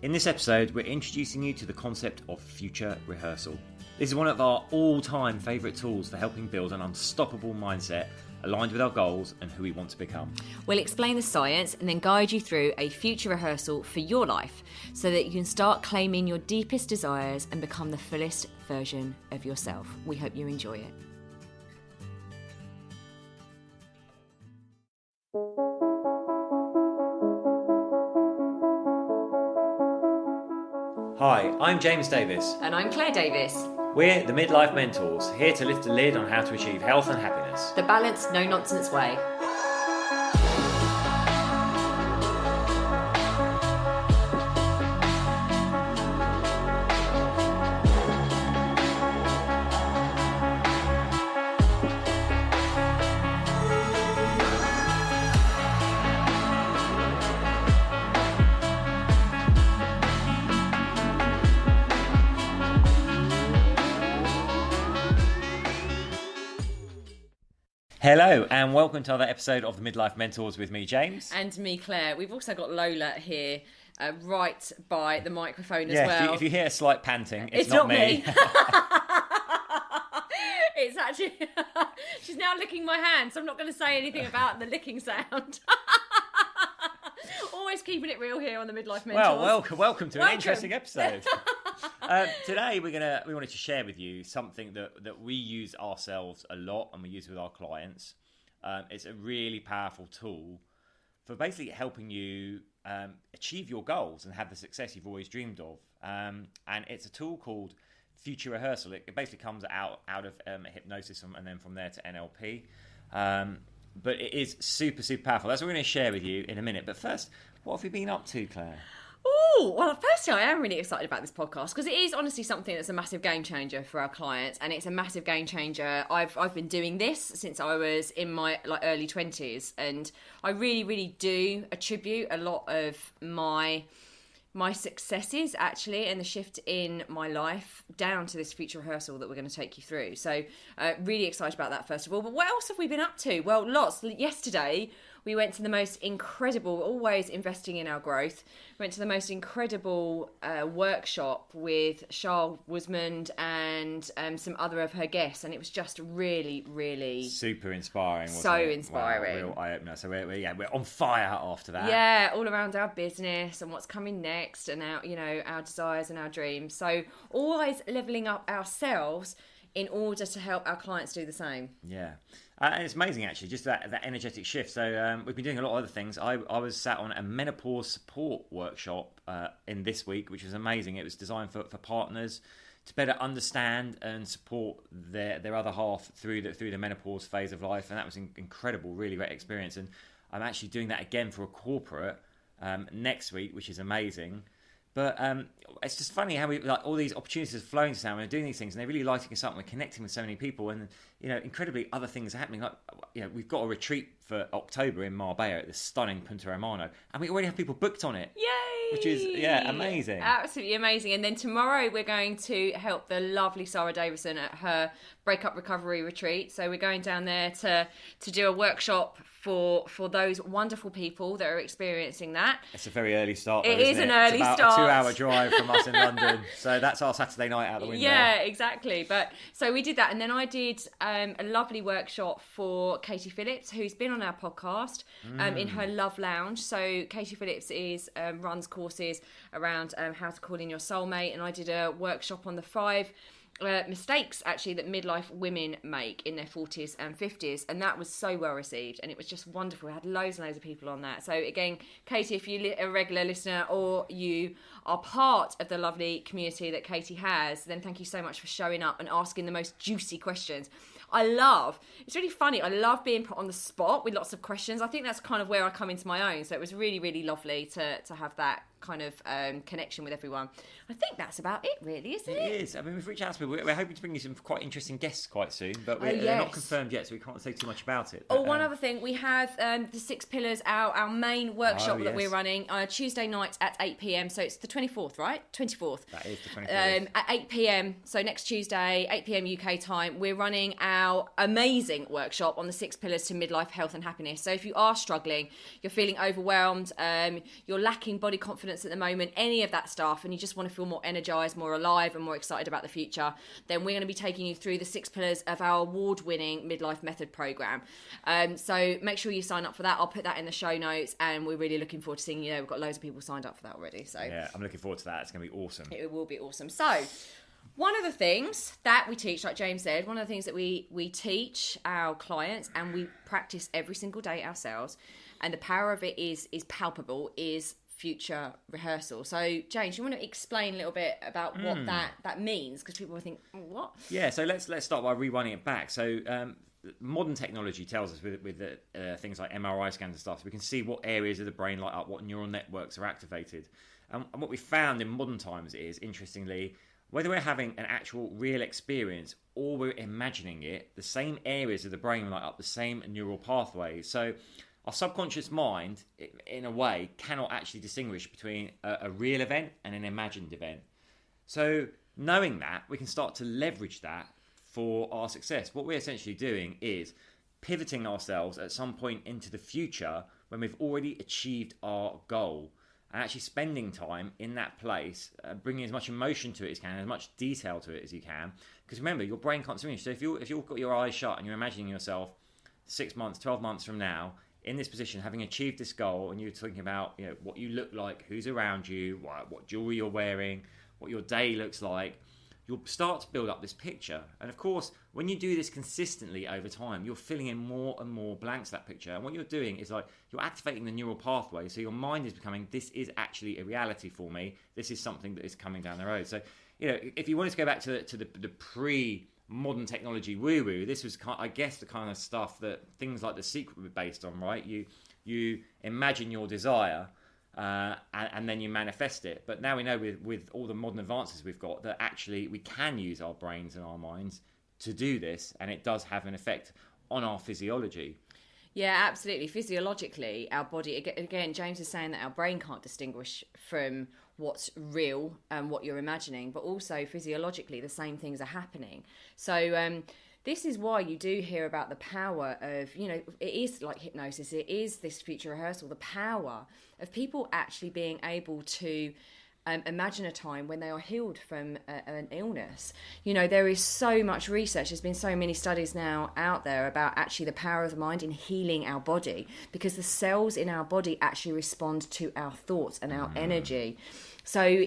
In this episode, we're introducing you to the concept of future rehearsal. This is one of our all-time favourite tools for helping build an unstoppable mindset aligned with our goals and who we want to become. We'll explain the science and then guide you through a future rehearsal for your life so that you can start claiming your deepest desires and become the fullest version of yourself. We hope you enjoy it. Hi, I'm James Davis. And I'm Claire Davis. We're the Midlife Mentors, here to lift the lid on how to achieve health and happiness. The balanced, no-nonsense way. Hello and welcome to another episode of the Midlife Mentors with me, James. And me, Claire. We've also got Lola here right by the microphone as Yeah, well. if you hear a slight panting, it's not me. It's actually... She's now licking my hand, so I'm not going to say anything about the licking sound. Always keeping it real here on the Midlife Mentors. Well, welcome to an interesting episode. Today we wanted to share with you something that we use ourselves a lot and we use with our clients. It's a really powerful tool for basically helping you achieve your goals and have the success you've always dreamed of. And it's a tool called future rehearsal. It basically comes out of hypnosis and then from there to NLP. But it is super, super powerful. That's what we're going to share with you in a minute. But first, what have you been up to, Claire? Oh, well, firstly, I am really excited about this podcast because it is honestly something that's a massive game changer for our clients, and it's a massive game changer. I've been doing this since I was in my early 20s, and I really, really do attribute a lot of my successes actually and the shift in my life down to this future rehearsal that we're going to take you through. So really excited about that first of all. But what else have we been up to? Well, lots. Yesterday we went to the most incredible, always investing in our growth, went to the most incredible workshop with Charles Wismond and some other of her guests, and it was just really, really super inspiring. So inspiring. Wow, real eye-opener. So we're on fire after that. Yeah, all around our business and what's coming next and our desires and our dreams. So always leveling up ourselves in order to help our clients do the same. Yeah. And it's amazing, actually, just that energetic shift. So we've been doing a lot of other things. I was sat on a menopause support workshop in this week, which was amazing. It was designed for partners to better understand and support their other half through the menopause phase of life. And that was incredible, really great experience. And I'm actually doing that again for a corporate next week, which is amazing. But it's just funny how we all these opportunities are flowing to us. We're doing these things, and they're really lighting us up. We're connecting with so many people, and incredibly, other things are happening. Like we've got a retreat for October in Marbella at the stunning Punta Romano, and we already have people booked on it. Yay! Which is amazing, absolutely amazing. And then tomorrow we're going to help the lovely Sarah Davison at her breakup recovery retreat. So we're going down there to do a workshop for those wonderful people that are experiencing that. It's a very early start, though, It is an early start. It's about a 2-hour drive from us in London. So that's our Saturday night out the window. Yeah, exactly. But so we did that. And then I did a lovely workshop for Katie Phillips, who's been on our podcast in her Love Lounge. So Katie Phillips runs courses around how to call in your soulmate. And I did a workshop on the 5 mistakes actually that midlife women make in their 40s and 50s, and that was so well received, and it was just wonderful. We had loads and loads of people on that. So again, Katie, if you're a regular listener or you are part of the lovely community that Katie has, then thank you so much for showing up and asking the most juicy questions. It's really funny, I love being put on the spot with lots of questions. I think that's kind of where I come into my own, so it was really, really lovely to have that kind of connection with everyone. I think that's about it, really, isn't it? It is. I mean, we've reached out to people. We're hoping to bring you some quite interesting guests quite soon, but they're not confirmed yet, so we can't say too much about it. But, one other thing, we have the 6 Pillars, our main workshop that we're running Tuesday night at 8 p.m. So it's the 24th, right? 24th. That is the 24th. At 8 p.m. So next Tuesday, 8 p.m. UK time, we're running our amazing workshop on the 6 Pillars to Midlife Health and Happiness. So if you are struggling, you're feeling overwhelmed, you're lacking body confidence, confidence at the moment, any of that stuff, and you just want to feel more energized, more alive, and more excited about the future, then we're going to be taking you through the 6 pillars of our award-winning Midlife Method program. So make sure you sign up for that. I'll put that in the show notes, and we're really looking forward to seeing you there. We've got loads of people signed up for that already. So yeah, I'm looking forward to that. It's going to be awesome. It will be awesome. So one of the things that we teach, like James said, one of the things that we teach our clients and we practice every single day ourselves, and the power of it is palpable, is future rehearsal. So James, you want to explain a little bit about what that means? Because people will think, what? Yeah, so let's start by rewinding it back. So modern technology tells us with things like MRI scans and stuff, so we can see what areas of the brain light up, what neural networks are activated. And what we found in modern times is, interestingly, whether we're having an actual real experience or we're imagining it, the same areas of the brain light up, the same neural pathways. So our subconscious mind, in a way, cannot actually distinguish between a real event and an imagined event. So knowing that, we can start to leverage that for our success. What we're essentially doing is pivoting ourselves at some point into the future when we've already achieved our goal, and actually spending time in that place, bringing as much emotion to it as you can, as much detail to it as you can. Because remember, your brain can't diminish. So if you've got your eyes shut and you're imagining yourself 6 months, 12 months from now in this position, having achieved this goal, and you're thinking about, you know, what you look like, who's around you, what jewelry you're wearing, what your day looks like, you'll start to build up this picture. And of course, when you do this consistently over time, you're filling in more and more blanks to that picture. And what you're doing is, like, you're activating the neural pathway. So your mind is becoming, this is actually a reality for me. This is something that is coming down the road. So, you know, if you wanted to go back to the pre-modern technology woo-woo, this was, I guess, the kind of stuff that things like The Secret were based on, right? You imagine your desire, and then you manifest it. But now we know with all the modern advances we've got that actually we can use our brains and our minds to do this, and it does have an effect on our physiology. Yeah, absolutely. Physiologically, our body, again, James is saying that our brain can't distinguish from what's real and what you're imagining, but also physiologically the same things are happening. So this is why you do hear about the power of, you know, it is like hypnosis, it is this future rehearsal, the power of people actually being able to imagine a time when they are healed from an illness. You know, there is so much research, there's been so many studies now out there about actually the power of the mind in healing our body, because the cells in our body actually respond to our thoughts and our energy. So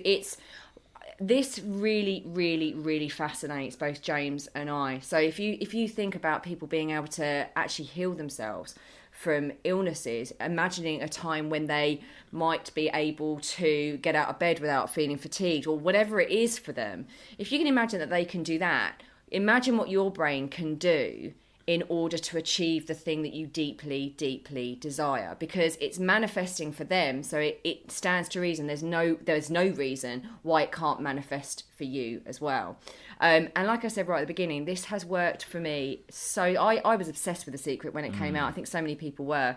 this really, really, really fascinates both James and I. So if you think about people being able to actually heal themselves from illnesses, imagining a time when they might be able to get out of bed without feeling fatigued, or whatever it is for them, if you can imagine that they can do that, imagine what your brain can do in order to achieve the thing that you deeply, deeply desire, because it's manifesting for them. So it stands to reason. There's no reason why it can't manifest for you as well. And like I said right at the beginning, this has worked for me. So I was obsessed with The Secret when it came out. I think so many people were.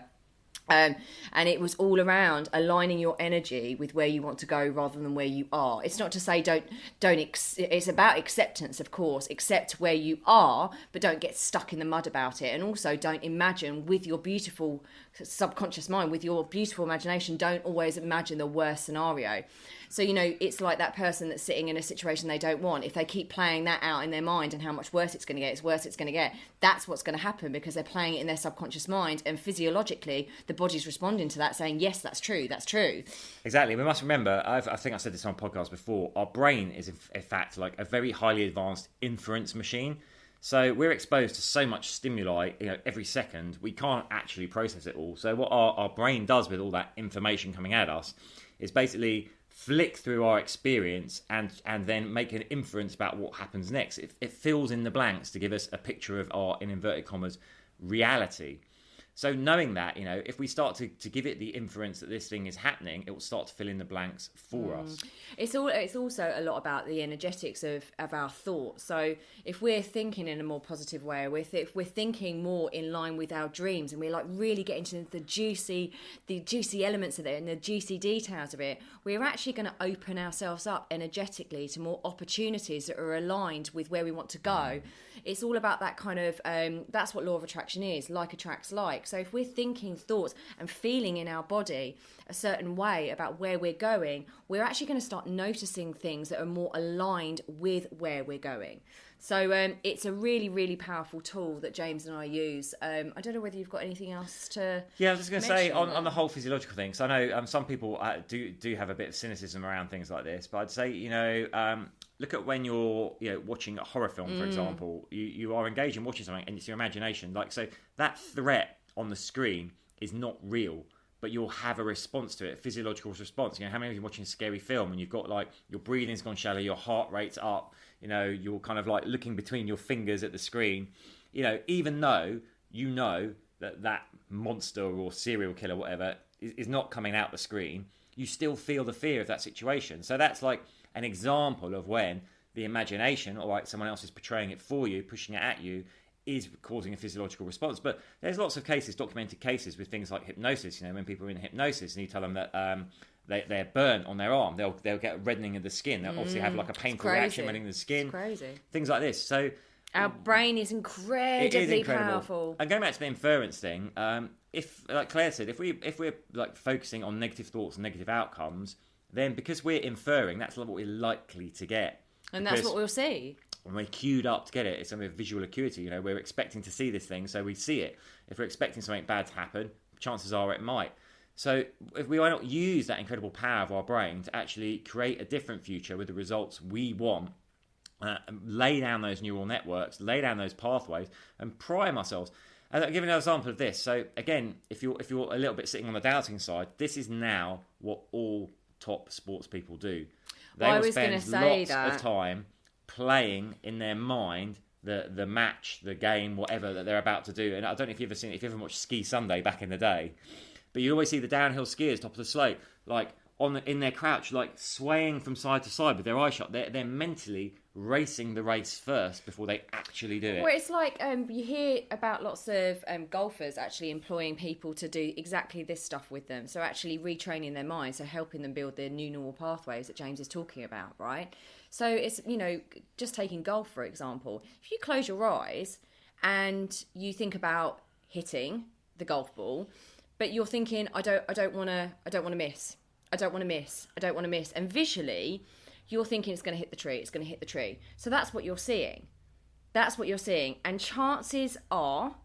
And it was all around aligning your energy with where you want to go rather than where you are. It's not to say it's about acceptance, of course. Accept where you are, but don't get stuck in the mud about it. And also don't imagine with your beautiful subconscious mind, with your beautiful imagination, don't always imagine the worst scenario. So, you know, it's like that person that's sitting in a situation they don't want. If they keep playing that out in their mind and how much worse it's going to get, it's worse it's going to get. That's what's going to happen, because they're playing it in their subconscious mind, and physiologically the body's responding to that, saying, yes, that's true, that's true. Exactly. We must remember, I think I said this on a podcast before, our brain is in fact like a very highly advanced inference machine. So we're exposed to so much stimuli, you know, every second, we can't actually process it all. So what our brain does with all that information coming at us is basically flick through our experience and then make an inference about what happens next. It fills in the blanks to give us a picture of our, in inverted commas, reality. So knowing that, you know, if we start to give it the inference that this thing is happening, it will start to fill in the blanks for us. It's also a lot about the energetics of our thoughts. So if we're thinking in a more positive way, if we're thinking more in line with our dreams, and we're like really getting into the juicy elements of it and the juicy details of it, we're actually going to open ourselves up energetically to more opportunities that are aligned with where we want to go. It's all about that kind of, that's what law of attraction is, like attracts like. So if we're thinking thoughts and feeling in our body a certain way about where we're going, we're actually going to start noticing things that are more aligned with where we're going. So it's a really, really powerful tool that James and I use. I don't know whether you've got anything else to Yeah, I was just going to say on the whole physiological thing. So I know some people do have a bit of cynicism around things like this, but I'd say, look at when you're watching a horror film, for example. You are engaged in watching something, and it's your imagination. Like, so that threat on the screen is not real, but you'll have a response to it, a physiological response. How many of you are watching a scary film and you've got like your breathing's gone shallow, your heart rate's up, you're kind of like looking between your fingers at the screen, even though that monster or serial killer, whatever, is not coming out the screen, you still feel the fear of that situation. So that's like an example of when the imagination, or like someone else is portraying it for you, pushing it at you, is causing a physiological response. But there's lots of cases, documented cases with things like hypnosis. When people are in hypnosis and you tell them that they're burnt on their arm, they'll get a reddening of the skin. They'll obviously have like a painful reaction reddening the skin. It's crazy. Things like this. So our brain is incredibly powerful. And going back to the inference thing, if, like Claire said, if we're like focusing on negative thoughts and negative outcomes, then because we're inferring, that's what we're likely to get. And that's what we'll see. When we're queued up to get it, it's something of visual acuity. We're expecting to see this thing, so we see it. If we're expecting something bad to happen, chances are it might. So if we why not use that incredible power of our brain to actually create a different future with the results we want, lay down those neural networks, lay down those pathways, and prime ourselves. And I'll give you an example of this. So again, if you're a little bit sitting on the doubting side, this is now what all top sports people do. They will spend lots of time playing in their mind the match, the game, whatever that they're about to do. And I don't know if you've ever watched Ski Sunday back in the day, but you always see the downhill skiers top of the slope, like in their crouch, like swaying from side to side with their eyes shut. They're mentally racing the race first before they actually do it. Well, it's like you hear about lots of golfers actually employing people to do exactly this stuff with them. So actually retraining their minds, so helping them build their new neural pathways that James is talking about, right? So it's, just taking golf, for example. If you close your eyes and you think about hitting the golf ball, but you're thinking, I don't want to miss. I don't want to miss. And visually, you're thinking it's going to hit the tree. So that's what you're seeing. And chances are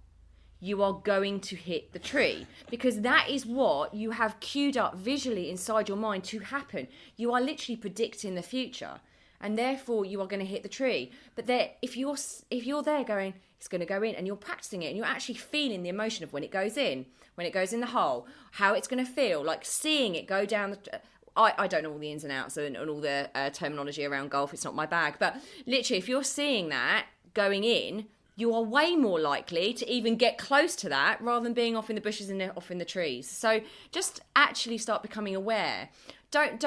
you are going to hit the tree, because that is what you have queued up visually inside your mind to happen. You are literally predicting the future, and therefore you are going to hit the tree. But if you're there going, it's going to go in, and you're practicing it, and you're actually feeling the emotion of when it goes in the hole, how it's going to feel, like seeing it go down the... I don't know all the ins and outs and all the terminology around golf. It's not my bag. But literally, if you're seeing that going in, you are way more likely to even get close to that rather than being off in the bushes and off in the trees. So just actually start becoming aware. Don't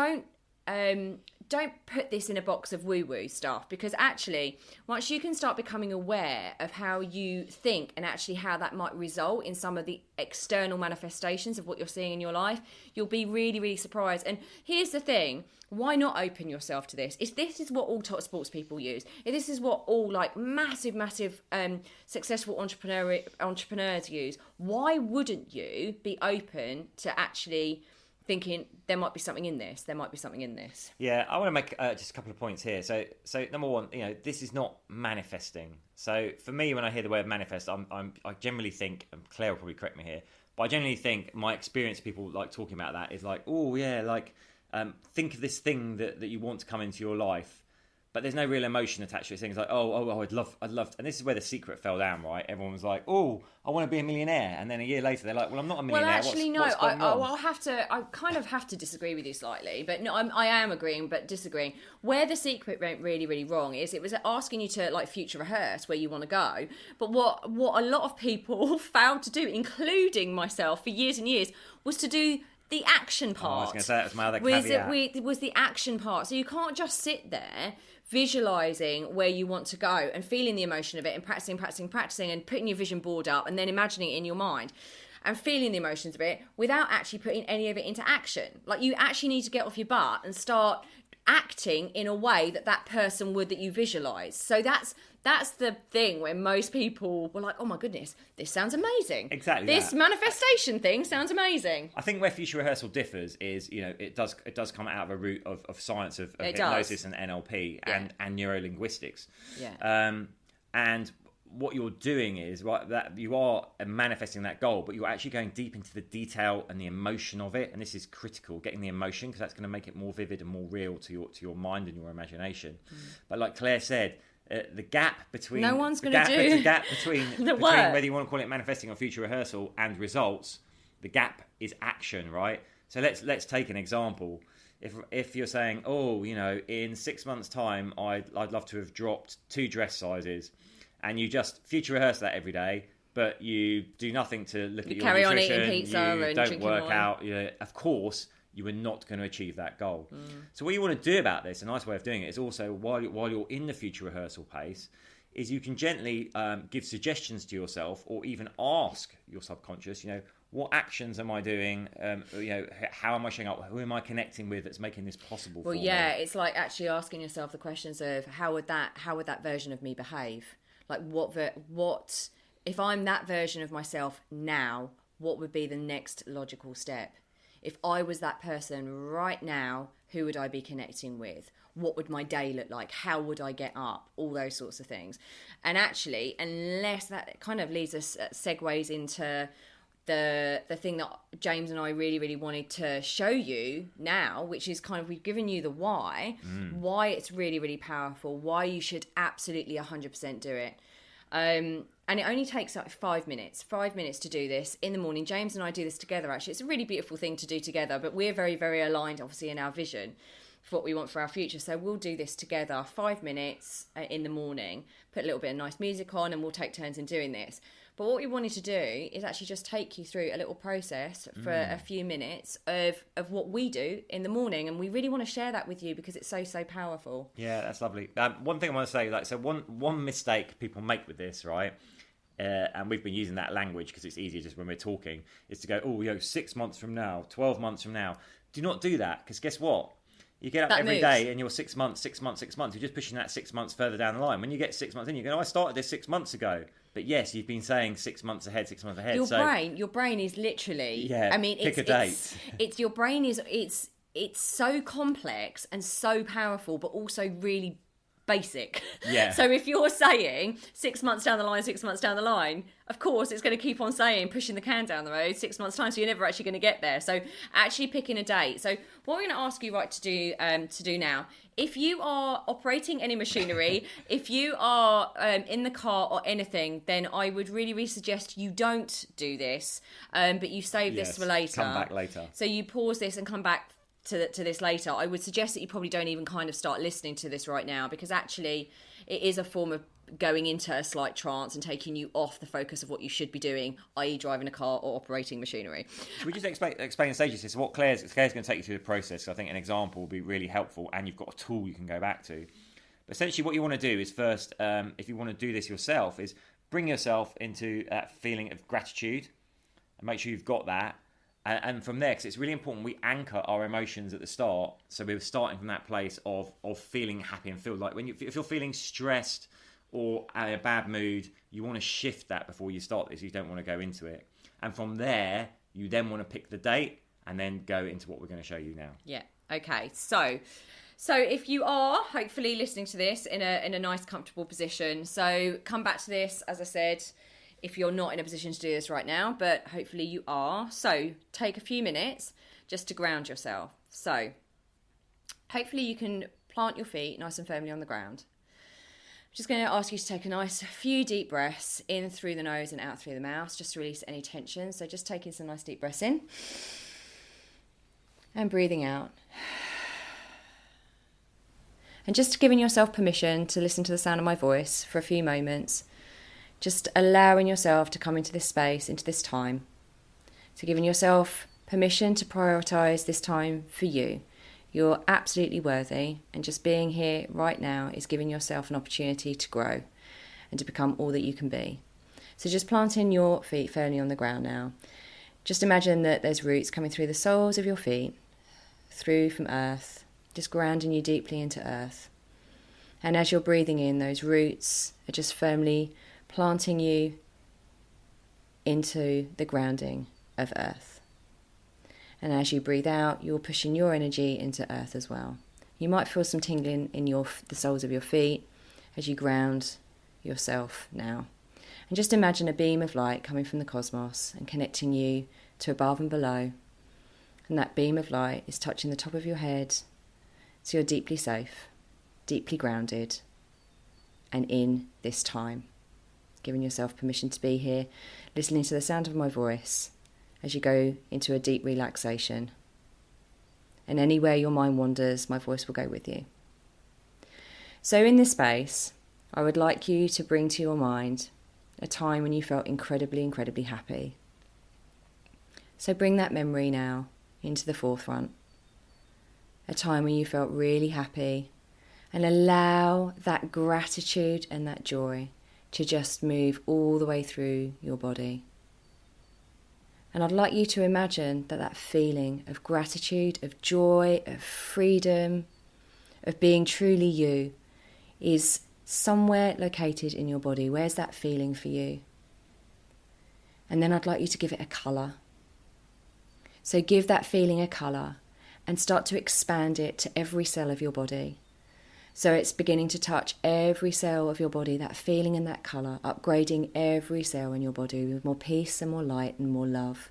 put this in a box of woo-woo stuff, because actually, once you can start becoming aware of how you think and actually how that might result in some of the external manifestations of what you're seeing in your life, you'll be really, really surprised. And here's the thing, why not open yourself to this? If this is what all top sports people use, if this is what all like massive successful entrepreneurs use, why wouldn't you be open to actually thinking there might be something in this? Yeah, I want to make just a couple of points here. So number one, this is not manifesting. So for me, when I hear the word manifest, I generally think, and Claire will probably correct me here, but I generally think my experience, people like talking about that is like, oh yeah, like think of this thing that you want to come into your life, but there's no real emotion attached to it. Things like, oh, I'd love, and this is where The Secret fell down, right? Everyone was like, oh, I want to be a millionaire, and then a year later they're like, well, I'm not a millionaire. Well, actually, what's gone wrong? I kind of have to disagree with you slightly, but no, I am agreeing, but disagreeing. Where The Secret went really, really wrong is it was asking you to like future rehearse where you want to go, but what a lot of people failed to do, including myself for years and years, was to do the action part. I was going to say that was my other caveat. Was the action part. So you can't just sit there visualizing where you want to go and feeling the emotion of it and practicing and putting your vision board up and then imagining it in your mind and feeling the emotions of it without actually putting any of it into action. Like, you actually need to get off your butt and start acting in a way that person would, that you visualize. So that's the thing where most people were like, oh my goodness, this sounds amazing. Exactly. This manifestation thing sounds amazing. I think where future rehearsal differs is, it does come out of a root of science of hypnosis and NLP and neurolinguistics. Yeah. And what you're doing is, right, that you are manifesting that goal, but you're actually going deep into the detail and the emotion of it. And this is critical, getting the emotion, because that's going to make it more vivid and more real to your mind and your imagination. But like Claire said, the gap between no one's going to do the gap between whether you want to call it manifesting or future rehearsal and results, the gap is action, right? So let's take an example. If you're saying, in 6 months' time, I'd love to have dropped 2 dress sizes, and you just future rehearse that every day, but you do nothing to look at your carry nutrition, on eating pizza and don't drinking work wine. out, of course you are not going to achieve that goal. So what you want to do about this, a nice way of doing it, is also while you're in the future rehearsal pace, is you can gently give suggestions to yourself, or even ask your subconscious, what actions am I doing? How am I showing up? Who am I connecting with that's making this possible for me? It's like actually asking yourself the questions of how would that version of me behave? Like what if I'm that version of myself now, what would be the next logical step? If I was that person right now, who would I be connecting with? What would my day look like? How would I get up? All those sorts of things. And actually, unless that kind of leads us, segues into the thing that James and I really, really wanted to show you now, which is kind of, we've given you the why it's really, really powerful, why you should absolutely 100% do it. And it only takes like 5 minutes to do this in the morning. James and I do this together, actually. It's a really beautiful thing to do together, but we're very, very aligned, obviously, in our vision for what we want for our future. So we'll do this together, 5 minutes in the morning, put a little bit of nice music on, and we'll take turns in doing this. But what we wanted to do is actually just take you through a little process for a few minutes of what we do in the morning. And we really want to share that with you because it's so, so powerful. Yeah, that's lovely. One thing I want to say, one mistake people make with this, right? And we've been using that language because it's easier just when we're talking, is to go, 6 months from now, 12 months from now. Do not do that, because guess what? You get up that every moves. day and you're 6 months. You're just pushing that 6 months further down the line. When you get 6 months in, you go, I started this 6 months ago. But yes, you've been saying 6 months ahead. Your brain is literally, pick a date. It's your brain is, it's so complex and so powerful, but also really basic. Yeah. So if you're saying 6 months down the line, of course it's going to keep on saying, pushing the can down the road 6 months time, so you're never actually going to get there. So actually picking a date. So what we're going to ask you to do now, if you are operating any machinery, if you are in the car or anything, then I would really, really suggest you don't do this, but you save this for later. Come back later. So you pause this and come back to this later. I would suggest that you probably don't even kind of start listening to this right now, because actually it is a form of going into a slight trance and taking you off the focus of what you should be doing, i.e. driving a car or operating machinery. Should we just explain the stages here? So what Claire's going to take you through the process. So I think an example will be really helpful, and you've got a tool you can go back to. But essentially what you want to do is first, if you want to do this yourself, is bring yourself into that feeling of gratitude and make sure you've got that. And from there, because it's really important we anchor our emotions at the start. So we're starting from that place of feeling happy and feel like if you're feeling stressed or in a bad mood, you want to shift that before you start this. You don't want to go into it. And from there, you then want to pick the date and then go into what we're going to show you now. Yeah. Okay. So if you are hopefully listening to this in a nice, comfortable position, so come back to this, as I said, if you're not in a position to do this right now, but hopefully you are. So take a few minutes just to ground yourself. So hopefully you can plant your feet nice and firmly on the ground. I'm just going to ask you to take a nice few deep breaths in through the nose and out through the mouth, just to release any tension. So just taking some nice deep breaths in and breathing out. And just giving yourself permission to listen to the sound of my voice for a few moments. Just allowing yourself to come into this space, into this time. So giving yourself permission to prioritise this time for you. You're absolutely worthy, and just being here right now is giving yourself an opportunity to grow and to become all that you can be. So just planting your feet firmly on the ground now. Just imagine that there's roots coming through the soles of your feet, through from earth, just grounding you deeply into earth. And as you're breathing in, those roots are just firmly planting you into the grounding of earth. And as you breathe out, you're pushing your energy into earth as well. You might feel some tingling in the soles of your feet as you ground yourself now. And just imagine a beam of light coming from the cosmos and connecting you to above and below. And that beam of light is touching the top of your head, so you're deeply safe, deeply grounded, and in this time. Giving yourself permission to be here, listening to the sound of my voice as you go into a deep relaxation. And anywhere your mind wanders, my voice will go with you. So in this space, I would like you to bring to your mind a time when you felt incredibly, incredibly happy. So bring that memory now into the forefront. A time when you felt really happy, and allow that gratitude and that joy to just move all the way through your body. And I'd like you to imagine that feeling of gratitude, of joy, of freedom, of being truly you is somewhere located in your body. Where's that feeling for you? And then I'd like you to give it a colour. So give that feeling a colour and start to expand it to every cell of your body. So it's beginning to touch every cell of your body, that feeling and that colour, upgrading every cell in your body with more peace and more light and more love.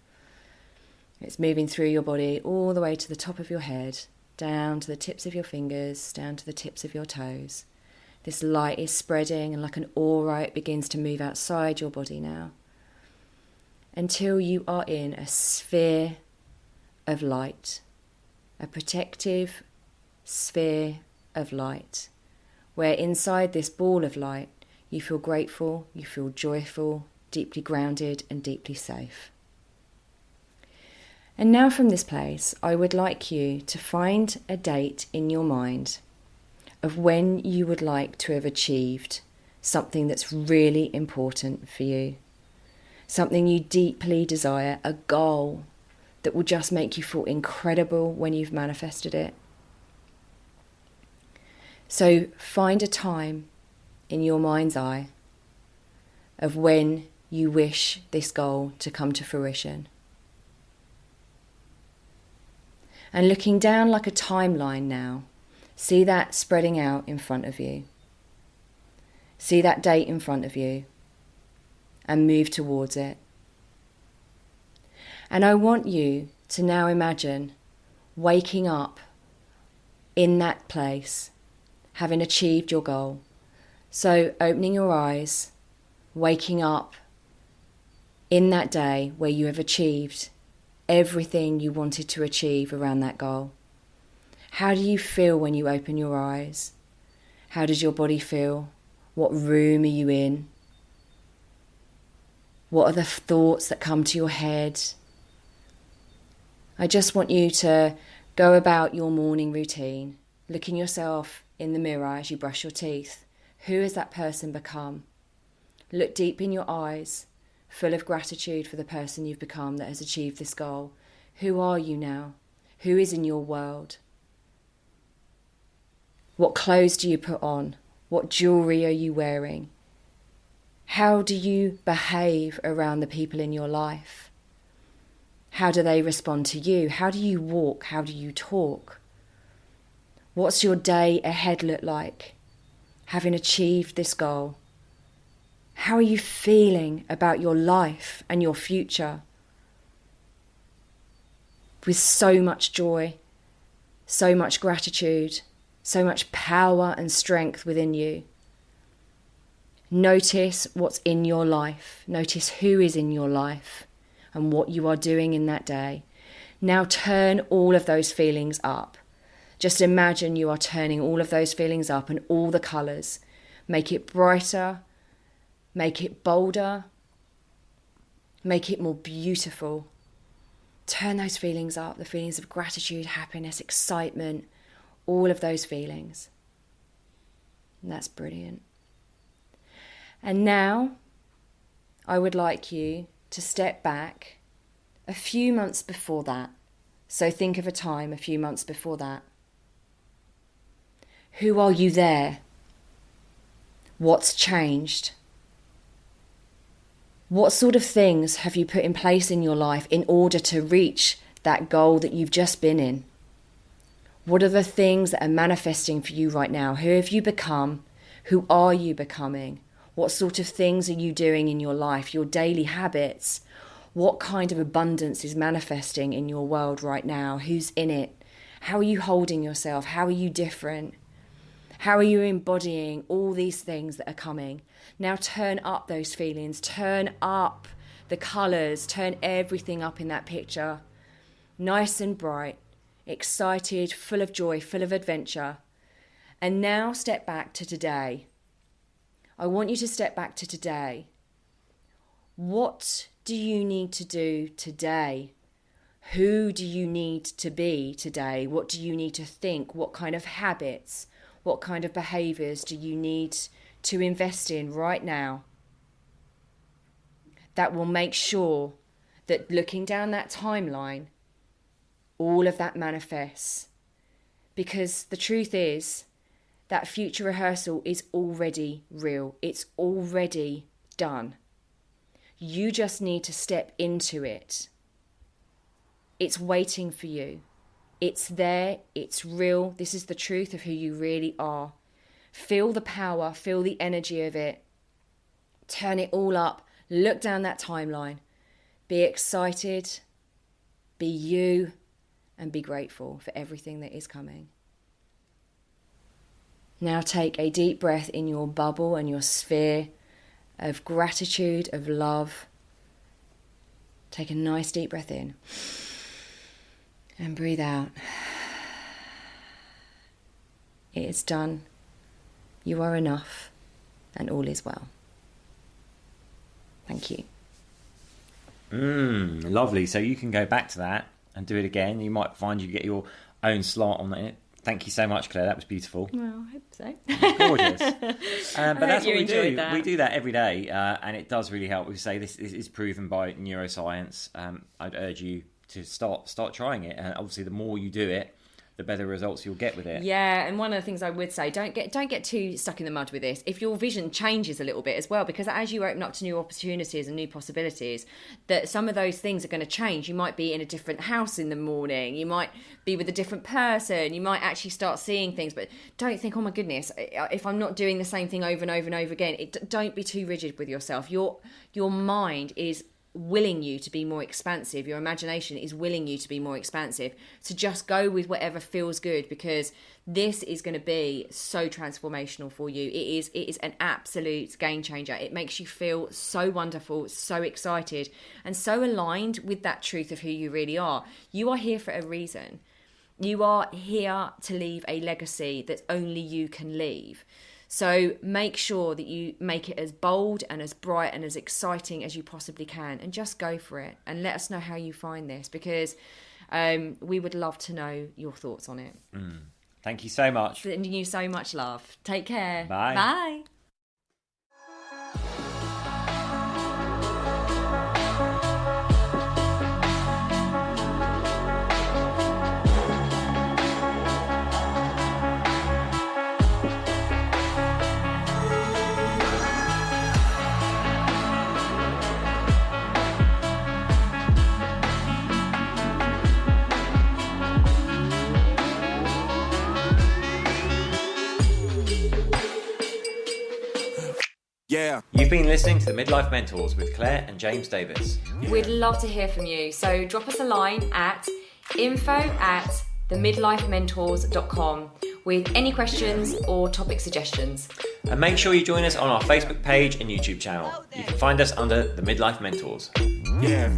It's moving through your body all the way to the top of your head, down to the tips of your fingers, down to the tips of your toes. This light is spreading, and like an aura, it begins to move outside your body now, until you are in a sphere of light, a protective sphere of light, where inside this ball of light you feel grateful, you feel joyful, deeply grounded and deeply safe. And now from this place, I would like you to find a date in your mind of when you would like to have achieved something that's really important for you, something you deeply desire, a goal that will just make you feel incredible when you've manifested it. So find a time in your mind's eye of when you wish this goal to come to fruition. And looking down like a timeline now, see that spreading out in front of you. See that date in front of you and move towards it. And I want you to now imagine waking up in that place, having achieved your goal. So opening your eyes, waking up in that day where you have achieved everything you wanted to achieve around that goal. How do you feel when you open your eyes? How does your body feel? What room are you in? What are the thoughts that come to your head? I just want you to go about your morning routine, looking yourself in the mirror as you brush your teeth. Who has that person become? Look deep in your eyes, full of gratitude for the person you've become that has achieved this goal. Who are you now? Who is in your world? What clothes do you put on? What jewellery are you wearing? How do you behave around the people in your life? How do they respond to you? How do you walk? How do you talk? What's your day ahead look like, having achieved this goal? How are you feeling about your life and your future? With so much joy, so much gratitude, so much power and strength within you. Notice what's in your life. Notice who is in your life and what you are doing in that day. Now turn all of those feelings up. Just imagine you are turning all of those feelings up and all the colours. Make it brighter, make it bolder, make it more beautiful. Turn those feelings up, the feelings of gratitude, happiness, excitement, all of those feelings. And that's brilliant. And now I would like you to step back a few months before that. So think of a time a few months before that. Who are you there? What's changed? What sort of things have you put in place in your life in order to reach that goal that you've just been in? What are the things that are manifesting for you right now? Who have you become? Who are you becoming? What sort of things are you doing in your life, your daily habits? What kind of abundance is manifesting in your world right now? Who's in it? How are you holding yourself? How are you different? How are you embodying all these things that are coming? Now turn up those feelings, turn up the colours, turn everything up in that picture. Nice and bright, excited, full of joy, full of adventure. And now step back to today. I want you to step back to today. What do you need to do today? Who do you need to be today? What do you need to think? What kind of habits, what kind of behaviours do you need to invest in right now that will make sure that looking down that timeline, all of that manifests? Because the truth is that future rehearsal is already real. It's already done. You just need to step into it. It's waiting for you. It's there. It's real. This is the truth of who you really are. Feel the power. Feel the energy of it. Turn it all up. Look down that timeline. Be excited. Be you. And be grateful for everything that is coming. Now take a deep breath in your bubble and your sphere of gratitude, of love. Take a nice deep breath in. And breathe out. It is done. You are enough. And all is well. Thank you. Lovely. So you can go back to that and do it again. You might find you get your own slant on it. Thank you so much, Claire. That was beautiful. Well, I hope so. It's gorgeous. But that's what we do. That. We do that every day, and it does really help. We say this is proven by neuroscience. I'd urge you to start trying it. And obviously, the more you do it, the better results you'll get with it. Yeah, and one of the things I would say, don't get too stuck in the mud with this. If your vision changes a little bit as well, because as you open up to new opportunities and new possibilities, that some of those things are going to change. You might be in a different house in the morning. You might be with a different person. You might actually start seeing things, but don't think, oh my goodness, if I'm not doing the same thing over and over and over again, don't be too rigid with yourself. Your mind is willing you to be more expansive. Your imagination is willing you to be more expansive. So just go with whatever feels good, because this is going to be so transformational for you. It is an absolute game changer. It makes you feel so wonderful, so excited, and so aligned with that truth of who you really are. You are here for a reason. You are here to leave a legacy that only you can leave. So make sure that you make it as bold and as bright and as exciting as you possibly can, and just go for it, and let us know how you find this, because we would love to know your thoughts on it. Thank you so much. Sending you so much love. Take care. Bye. Bye. Yeah. You've been listening to the Midlife Mentors with Claire and James Davis. We'd love to hear from you. So drop us a line at info@themidlifementors.com with any questions or topic suggestions. And make sure you join us on our Facebook page and YouTube channel. You can find us under the Midlife Mentors. Yeah.